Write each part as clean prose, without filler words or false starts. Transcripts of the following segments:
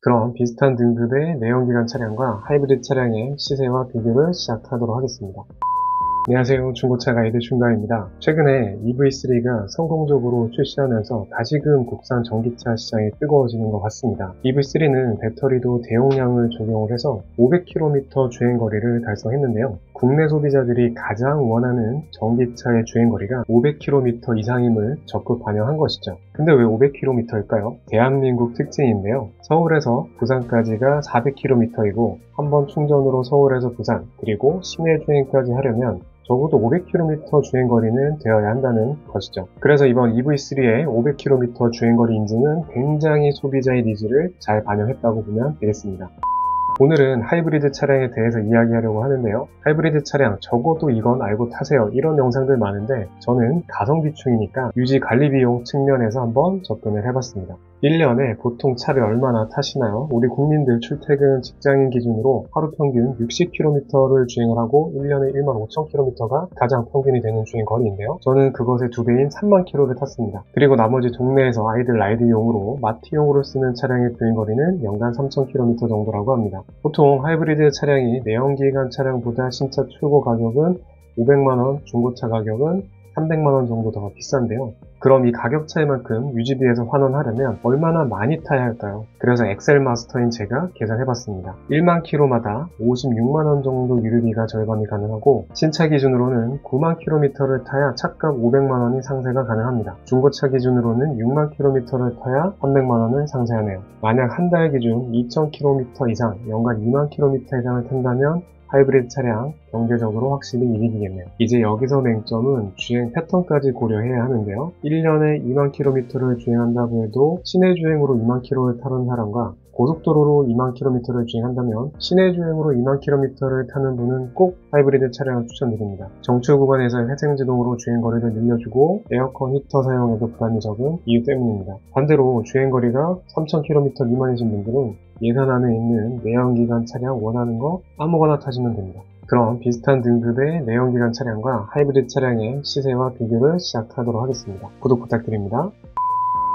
그럼 비슷한 등급의 내연기관 차량과 하이브리드 차량의 시세와 비교를 시작하도록 하겠습니다. 안녕하세요. 중고차 가이드 중가입니다. 최근에 EV3가 성공적으로 출시하면서 다시금 국산 전기차 시장이 뜨거워지는 것 같습니다. EV3는 배터리도 대용량을 적용을 해서 500km 주행거리를 달성했는데요. 국내 소비자들이 가장 원하는 전기차의 주행거리가 500km 이상임을 적극 반영한 것이죠. 근데 왜 500km일까요? 대한민국 특징인데요. 서울에서 부산까지가 400km이고 한번 충전으로 서울에서 부산 그리고 시내 주행까지 하려면 적어도 500km 주행거리는 되어야 한다는 것이죠. 그래서 이번 EV3의 500km 주행거리 인증은 굉장히 소비자의 니즈를 잘 반영했다고 보면 되겠습니다. 오늘은 하이브리드 차량에 대해서 이야기하려고 하는데요. 하이브리드 차량 적어도 이건 알고 타세요. 이런 영상들 많은데 저는 가성비충이니까 유지 관리 비용 측면에서 한번 접근을 해봤습니다. 1년에 보통 차를 얼마나 타시나요? 우리 국민들 출퇴근 직장인 기준으로 하루 평균 60km를 주행을 하고 1년에 15,000km가 가장 평균이 되는 주행 거리인데요. 저는 그것의 2배인 30,000km를 탔습니다. 그리고 나머지 동네에서 아이들 라이드용으로 마트용으로 쓰는 차량의 주행 거리는 연간 3,000km 정도라고 합니다. 보통 하이브리드 차량이 내연기관 차량보다 신차 출고 가격은 500만원, 중고차 가격은 300만원 정도 더 비싼데요. 그럼 이 가격 차이만큼 유지비에서 환원하려면 얼마나 많이 타야 할까요? 그래서 엑셀 마스터인 제가 계산해봤습니다. 1만 킬로마다 56만원 정도 유류비가 절감이 가능하고 신차 기준으로는 9만 킬로미터를 타야 차값 500만원이 상세가 가능합니다. 중고차 기준으로는 6만 킬로미터를 타야 300만원을 상세하네요. 만약 한 달 기준 2,000km 이상, 연간 2만 킬로미터 이상을 탄다면 하이브리드 차량 경제적으로 확실히 이익이겠네요. 이제 여기서 맹점은 주행 패턴까지 고려해야 하는데요. 1년에 2만 킬로미터를 주행한다고 해도 시내 주행으로 2만 킬로를 타는 사람과 고속도로로 2만 킬로미터를 주행한다면 시내 주행으로 2만 킬로미터를 타는 분은 꼭 하이브리드 차량을 추천드립니다. 정출 구간에서 회생제동으로 주행거리를 늘려주고 에어컨 히터 사용에도 부담이 적은 이유 때문입니다. 반대로 주행거리가 3,000km 미만이신 분들은 예산 안에 있는 내연기관 차량 원하는 거 아무거나 타시면 됩니다. 그럼 비슷한 등급의 내연기관 차량과 하이브리드 차량의 시세와 비교를 시작하도록 하겠습니다. 구독 부탁드립니다.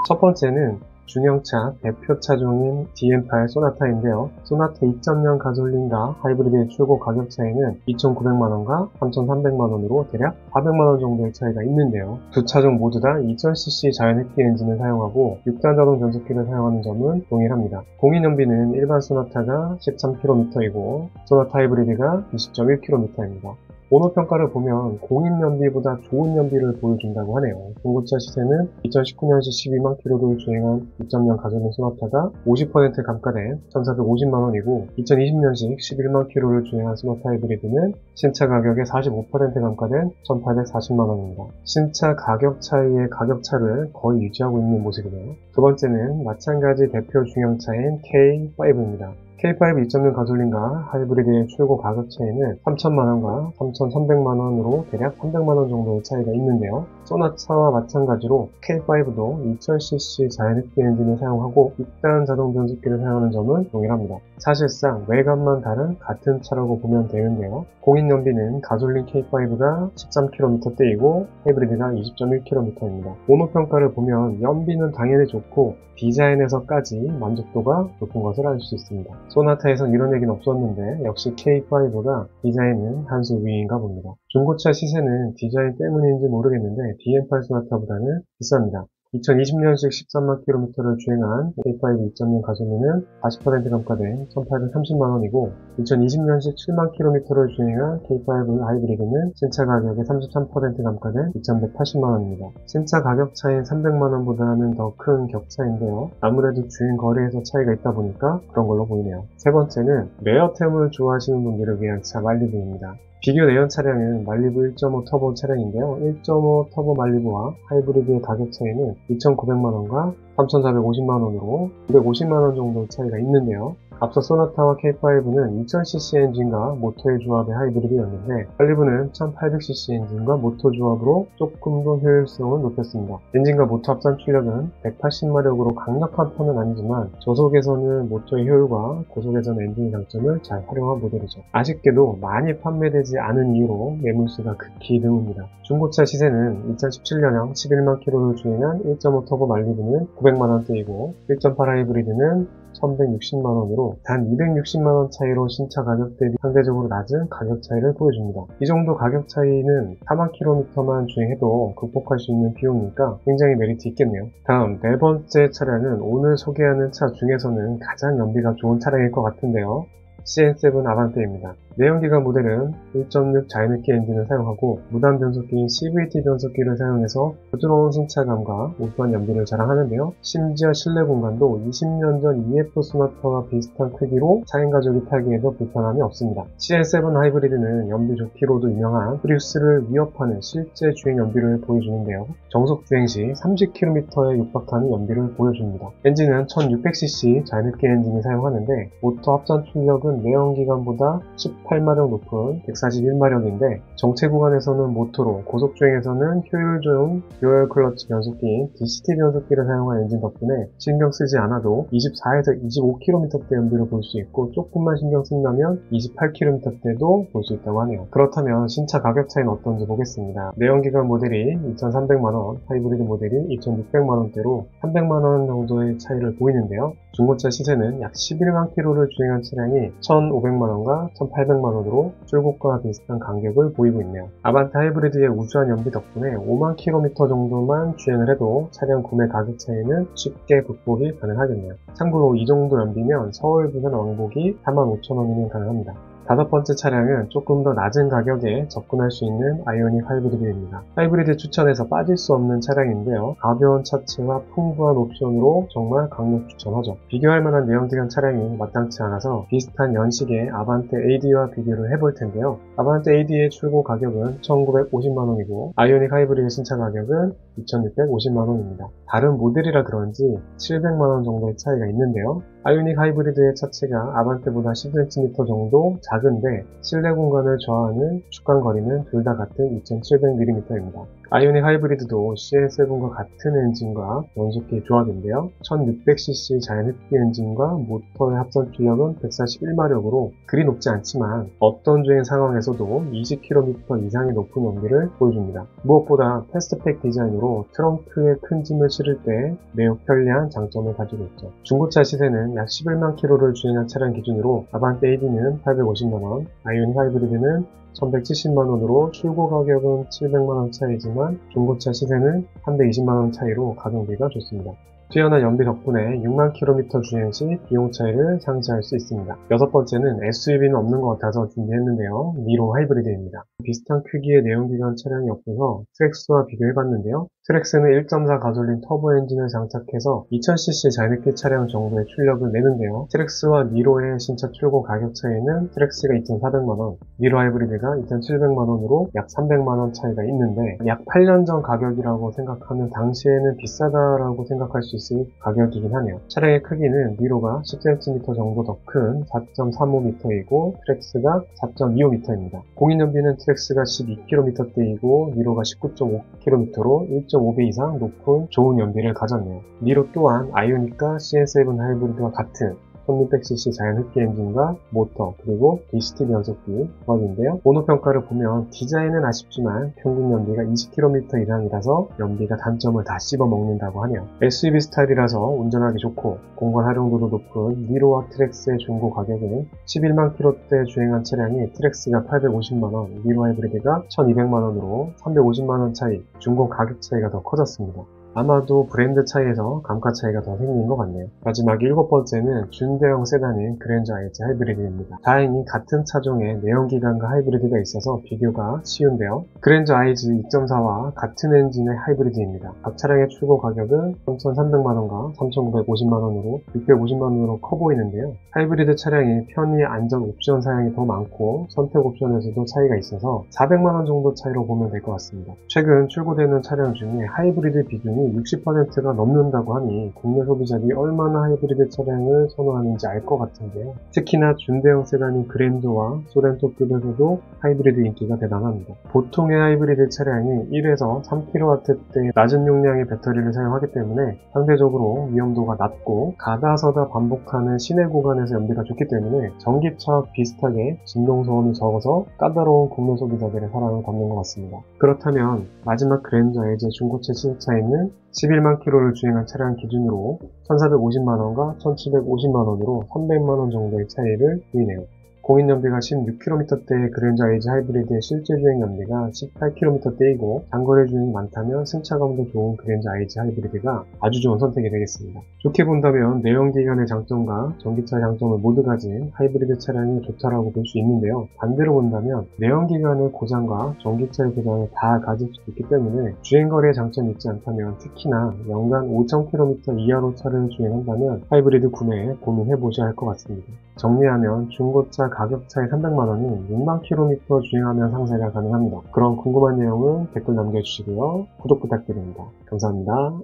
첫 번째는 중형차 대표 차종인 DM8 소나타인데요. 소나타 2.0 가솔린과 하이브리드의 출고 가격 차이는 2,900만원과 3,300만원으로 대략 400만원 정도의 차이가 있는데요. 두 차종 모두 다 2000cc 자연흡기 엔진을 사용하고 6단 자동 변속기를 사용하는 점은 동일합니다. 공인연비는 일반 소나타가 13km이고 소나타 하이브리드가 20.1km입니다. 오너평가를 보면 공인연비보다 좋은 연비를 보여준다고 하네요. 중고차 시세는 2019년식 12만 킬로를 주행한 2.0 가솔린 소나타가 50% 감가된 1,450만원이고 2020년식 11만 킬로를 주행한 소나타 하이브리드는 신차 가격의 45% 감가된 1,840만원입니다. 신차 가격 차이의 가격차를 거의 유지하고 있는 모습이네요. 두 번째는 마찬가지 대표 중형차인 K5입니다. K5 2.0 가솔린과 하이브리드의 출고 가격 차이는 3,000만원과 3,300만원으로 대략 300만원 정도의 차이가 있는데요. 소나타와 마찬가지로 K5도 2000cc 자연흡기 엔진을 사용하고 6단 자동 변속기를 사용하는 점은 동일합니다. 사실상 외관만 다른 같은 차라고 보면 되는데요. 공인연비는 가솔린 K5가 13km대이고 하이브리드가 20.1km입니다. 오너평가를 보면 연비는 당연히 좋고 디자인에서까지 만족도가 높은 것을 알 수 있습니다. 소나타에선 이런 얘기는 없었는데 역시 K5가 디자인은 한 수 위인가 봅니다. 중고차 시세는 디자인 때문인지 모르겠는데 DM8 소나타보다는 비쌉니다. 2020년식 13만 킬로미터를 주행한 K5 2.0 가솔린은 40% 감가된 1,830만원이고 2020년식 7만 킬로미터를 주행한 K5 하이브리드는 신차 가격의 33% 감가된 2,180만원입니다. 신차 가격 차이인 300만원보다는 더 큰 격차인데요. 아무래도 주행 거리에서 차이가 있다 보니까 그런 걸로 보이네요. 세 번째는 레어템을 좋아하시는 분들을 위한 차 말리부입니다. 비교 내연 차량은 말리부 1.5 터보 차량인데요. 1.5 터보 말리부와 하이브리드의 가격 차이는 2,900만원과 3,450만원으로 950만원 정도의 차이가 있는데요. 앞서 소나타와 K5는 2000cc 엔진과 모터의 조합의 하이브리드였는데 말리부는 1800cc 엔진과 모터 조합으로 조금 더 효율성을 높였습니다. 엔진과 모터 합산 출력은 180마력으로 강력한 편은 아니지만 저속에서는 모터의 효율과 고속에서는 엔진의 장점을 잘 활용한 모델이죠. 아쉽게도 많이 판매되지 않은 이유로 매물수가 극히 드뭅니다. 중고차 시세는 2017년형 11만 킬로를 주행한 1.5 터보 말리부는 900만원대이고 1.8 하이브리드는 1160만원으로 단 260만원 차이로 신차 가격 대비 상대적으로 낮은 가격 차이를 보여줍니다. 이 정도 가격 차이는 4만 km만 주행해도 극복할 수 있는 비용이니까 굉장히 메리트 있겠네요. 다음 네 번째 차량은 오늘 소개하는 차 중에서는 가장 연비가 좋은 차량일 것 같은데요. CN7 아반떼입니다. 내연기관 모델은 1.6 자연흡기 엔진을 사용하고 무단 변속기인 CVT 변속기를 사용해서 부드러운 승차감과 우수한 연비를 자랑하는데요. 심지어 실내 공간도 20년 전 EF 소나타와 비슷한 크기로 4인 가족이 타기에도 불편함이 없습니다. CN7 하이브리드는 연비 좋기로도 유명한 프리우스를 위협하는 실제 주행 연비를 보여주는데요. 정속 주행 시 30km에 육박하는 연비를 보여줍니다. 엔진은 1600cc 자연흡기 엔진을 사용하는데 모터 합산 출력은 내연기관보다 18마력 높은 141마력인데 정체 구간에서는 모터로, 고속주행에서는 효율 좋은 듀얼 클러치 변속기인 DCT 변속기를 사용한 엔진 덕분에 신경 쓰지 않아도 24에서 25km대 연비를 볼 수 있고 조금만 신경 쓴다면 28km대도 볼 수 있다고 하네요. 그렇다면 신차 가격 차이는 어떤지 보겠습니다. 내연기관 모델이 2,300만원, 하이브리드 모델이 2,600만원대로 300만원 정도의 차이를 보이는데요. 중고차 시세는 약 11만 km를 주행한 차량이 1,500만원과 1,800만원으로 출고가와 비슷한 간격을 보이고 있네요. 아반떼 하이브리드의 우수한 연비 덕분에 5만 km 정도만 주행을 해도 차량 구매 가격 차이는 쉽게 극복이 가능하겠네요. 참고로 이 정도 연비면 서울 부산 왕복이 45,000원이면 가능합니다. 다섯 번째 차량은 조금 더 낮은 가격에 접근할 수 있는 아이오닉 하이브리드입니다. 하이브리드 추천에서 빠질 수 없는 차량인데요. 가벼운 차체와 풍부한 옵션으로 정말 강력 추천하죠. 비교할 만한 내연기관 차량이 마땅치 않아서 비슷한 연식의 아반떼 AD와 비교를 해볼 텐데요. 아반떼 AD의 출고 가격은 1,950만원이고 아이오닉 하이브리드 신차 가격은 2,650만원입니다. 다른 모델이라 그런지 700만원 정도의 차이가 있는데요. 아이오닉 하이브리드의 차체가 아반떼보다 10cm 정도 작은데 실내 공간을 저하하는 주간 거리는 둘 다 같은 2700mm입니다. 아이오닉 하이브리드도 CN7과 같은 엔진과 연속기 조합인데요. 1600cc 자연흡기 엔진과 모터의 합산 출력은 141마력으로 그리 높지 않지만 어떤 주행 상황에서도 20km 이상의 높은 연비를 보여줍니다. 무엇보다 패스트팩 디자인으로 트렁크에 큰 짐을 실을 때 매우 편리한 장점을 가지고 있죠. 중고차 시세는 약 11만 km를 주행한 차량 기준으로 아반떼 AD는 850만원, 아이오닉 하이브리드는 1170만원으로 출고 가격은 700만원 차이지만 중고차 시세는 320만원 차이로 가성비가 좋습니다. 뛰어난 연비 덕분에 6만 km 주행 시 비용 차이를 상쇄할 수 있습니다. 여섯 번째는 SUV는 없는 것 같아서 준비했는데요. 니로 하이브리드입니다. 비슷한 크기의 내연기관 차량이 없어서 트랙스와 비교해봤는데요. 트랙스는 1.4 가솔린 터보 엔진을 장착해서 2000cc 자연흡기 차량 정도의 출력을 내는데요. 트랙스와 니로의 신차 출고 가격 차이는 트랙스가 2,400만원, 니로 하이브리드가 2,700만원으로 약 300만원 차이가 있는데 약 8년 전 가격이라고 생각하면 당시에는 비싸다라고 생각할 수 있을 가격이긴 하네요. 차량의 크기는 니로가 10cm 정도 더 큰 4.35m이고 트랙스가 4.25m입니다. 공인연비는 트랙스가 12km대이고 니로가 19.5km로 1.5배 이상 높은 좋은 연비를 가졌네요. 니로 또한 아이오닉과 CN7 하이브리드와 같은 1600cc 자연흡기 엔진과 모터 그리고 DCT 변속기 조합인데요. 오너평가를 보면 디자인은 아쉽지만 평균 연비가 20km 이상이라서 연비가 단점을 다 씹어먹는다고 하네요. SUV 스타일이라서 운전하기 좋고 공간 활용도도 높은 니로와 트랙스의 중고 가격은 11만 km대 주행한 차량이 트랙스가 850만원, 니로 하이브리드가 1200만원으로 350만원 차이, 중고 가격 차이가 더 커졌습니다. 아마도 브랜드 차이에서 감가 차이가 더 생긴 것 같네요. 마지막 일곱 번째는 준대형 세단인 그랜저 IG 하이브리드입니다. 다행히 같은 차종에 내연기관과 하이브리드가 있어서 비교가 쉬운데요. 그랜저 IG 2.4와 같은 엔진의 하이브리드입니다. 각 차량의 출고 가격은 3,300만원과 3,950만원으로 650만원으로 커 보이는데요. 하이브리드 차량이 편의, 안전, 옵션 사양이 더 많고 선택 옵션에서도 차이가 있어서 400만원 정도 차이로 보면 될 것 같습니다. 최근 출고되는 차량 중에 하이브리드 비중이 60%가 넘는다고 하니 국내 소비자들이 얼마나 하이브리드 차량을 선호하는지 알 것 같은데요. 특히나 준대형 세단인 그랜저와 소렌토급에서도 하이브리드 인기가 대단합니다. 보통의 하이브리드 차량이 1에서 3kW대 낮은 용량의 배터리를 사용하기 때문에 상대적으로 위험도가 낮고 가다서다 반복하는 시내 구간에서 연비가 좋기 때문에 전기차와 비슷하게 진동소음이 적어서 까다로운 국내 소비자들의 사랑을 받는 것 같습니다. 그렇다면 마지막 그랜저 LG 중고차 신차에는 가격은 11만 킬로를 주행한 차량 기준으로 1,450만원과 1,750만원으로 300만원 정도의 차이를 보이네요. 공인연비가 16km대의 그랜저 에이지 하이브리드의 실제 주행 연비가 18km대이고 장거리 주행이 많다면 승차감도 좋은 그랜저 에이지 하이브리드가 아주 좋은 선택이 되겠습니다. 좋게 본다면 내연기관의 장점과 전기차의 장점을 모두 가진 하이브리드 차량이 좋다라고 볼 수 있는데요. 반대로 본다면 내연기관의 고장과 전기차의 고장을 다 가질 수 있기 때문에 주행거리에 장점이 있지 않다면, 특히나 연간 5,000km 이하로 차를 주행한다면 하이브리드 구매에 고민해보셔야 할 것 같습니다. 정리하면 중고차 가격 차이 300만원은 6만 km 주행하면 상세가 가능합니다. 그런 궁금한 내용은 댓글 남겨주시고요. 구독 부탁드립니다. 감사합니다.